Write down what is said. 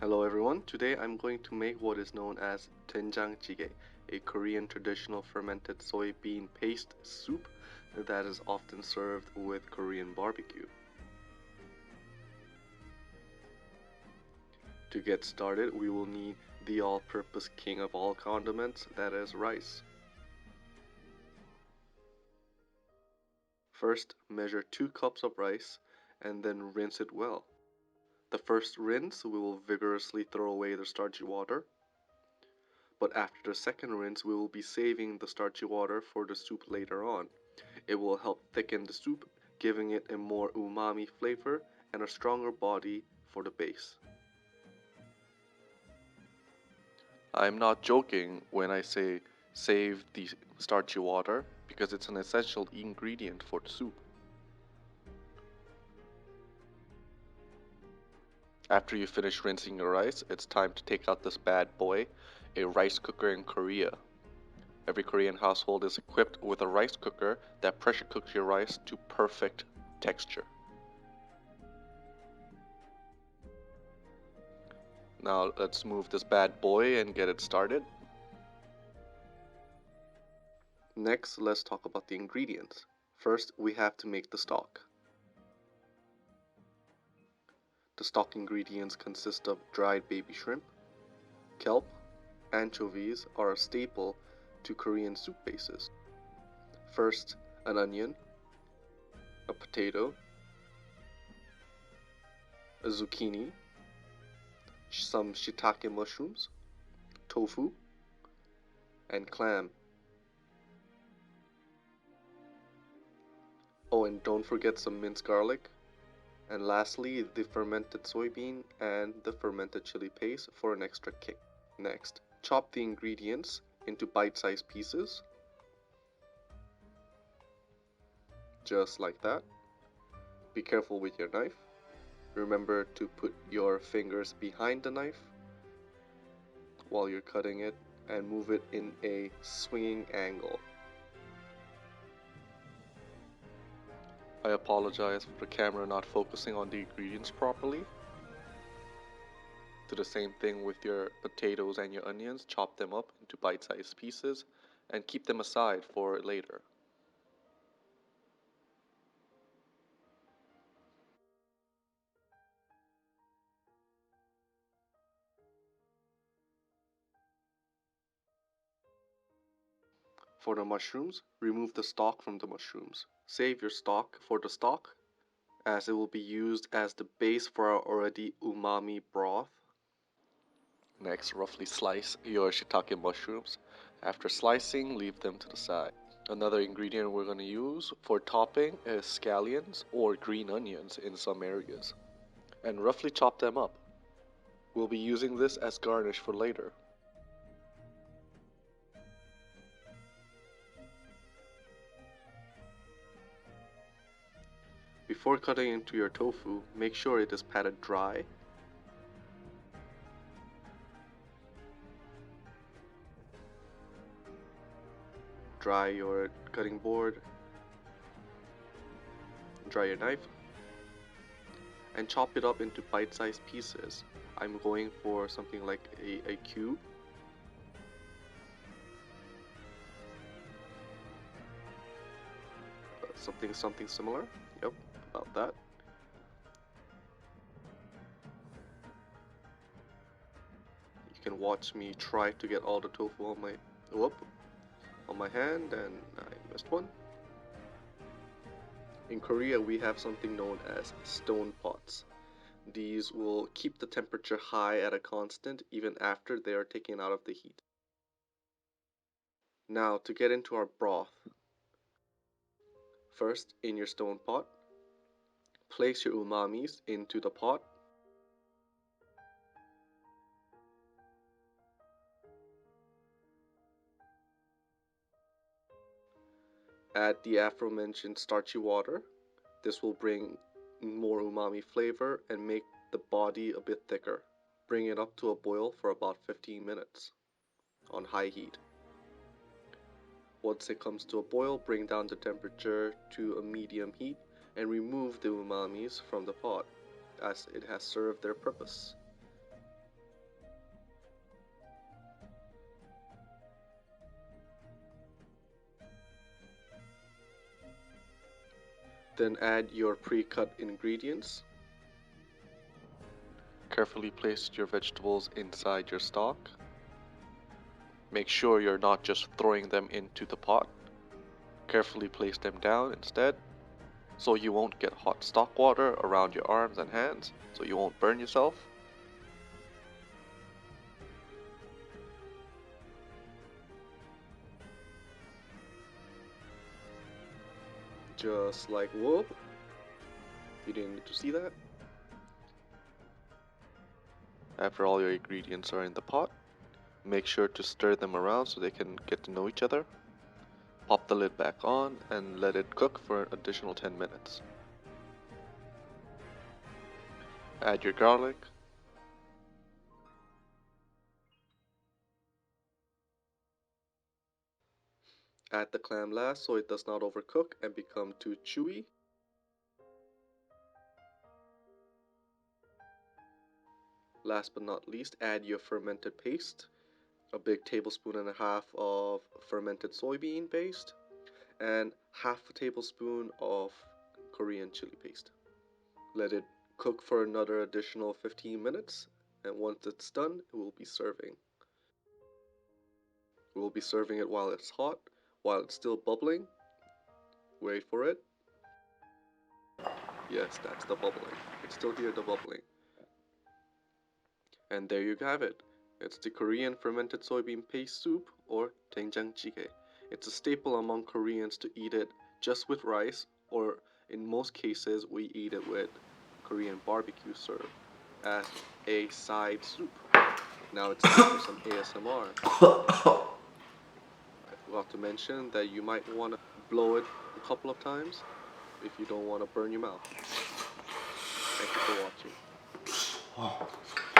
Hello everyone, today I'm going to make what is known as 된장찌개, a Korean traditional fermented soybean paste soup that is often served with Korean barbecue. To get started, we will need the all-purpose king of all condiments, that is rice. First, measure 2 cups of rice and then rinse it well. The first rinse, we will vigorously throw away the starchy water. But after the second rinse, we will be saving the starchy water for the soup later on. It will help thicken the soup, giving it a more umami flavor and a stronger body for the base. I'm not joking when I say save the starchy water because it's an essential ingredient for the soup. After you finish rinsing your rice, it's time to take out this bad boy, a rice cooker in Korea. Every Korean household is equipped with a rice cooker that pressure cooks your rice to perfect texture. Now let's move this bad boy and get it started. Next, let's talk about the ingredients. First, we have to make the stock. The stock ingredients consist of dried baby shrimp, kelp, anchovies are a staple to Korean soup bases. First, an onion, a potato, a zucchini, some shiitake mushrooms, tofu, and clam. Oh, and don't forget some minced garlic. And lastly, the fermented soybean and the fermented chili paste for an extra kick. Next, chop the ingredients into bite-sized pieces, just like that. Be careful with your knife. Remember to put your fingers behind the knife while you're cutting it and move it in a swinging angle. I apologize for the camera not focusing on the ingredients properly. Do the same thing with your potatoes and your onions. Chop them up into bite-sized pieces and keep them aside for later. For the mushrooms, remove the stalk from the mushrooms. Save your stalk for the stock, as it will be used as the base for our already umami broth. Next, roughly slice your shiitake mushrooms. After slicing, leave them to the side. Another ingredient we're going to use for topping is scallions or green onions in some areas, and roughly chop them up. We'll be using this as garnish for later. Before cutting into your tofu, make sure it is patted dry. Dry your cutting board, dry your knife, and chop it up into bite-sized pieces. I'm going for something like a cube. Something similar. Yep, about that. You can watch me try to get all the tofu on my hand, and I missed one. In Korea, we have something known as stone pots. These will keep the temperature high at a constant even after they are taken out of the heat. Now, to get into our broth. First, in your stone pot, place your umamis into the pot. Add the aforementioned starchy water. This will bring more umami flavor and make the body a bit thicker. Bring it up to a boil for about 15 minutes on high heat. Once it comes to a boil, bring down the temperature to a medium heat and remove the umamis from the pot, as it has served their purpose. Then add your pre-cut ingredients. Carefully place your vegetables inside your stock. Make sure you're not just throwing them into the pot. Carefully place them down instead, so you won't get hot stock water around your arms and hands, so you won't burn yourself. Just like whoop. You didn't need to see that. After all your ingredients are in the pot, make sure to stir them around so they can get to know each other. Pop the lid back on and let it cook for an additional 10 minutes. Add your garlic. Add the clam last so it does not overcook and become too chewy. Last but not least, add your fermented paste, a big tablespoon and a half of fermented soybean paste, and half a tablespoon of Korean chili paste. Let it cook for another additional 15 minutes, and once it's done, we'll be serving. We'll be serving it while it's hot, while it's still bubbling. Wait for it. Yes, that's the bubbling. You can still hear the bubbling. And there you have it. It's the Korean fermented soybean paste soup, or 된장찌개. It's a staple among Koreans to eat it just with rice, or in most cases we eat it with Korean barbecue served as a side soup. Now it's time for some ASMR. I forgot to mention that you might want to blow it a couple of times if you don't want to burn your mouth. Thank you for watching.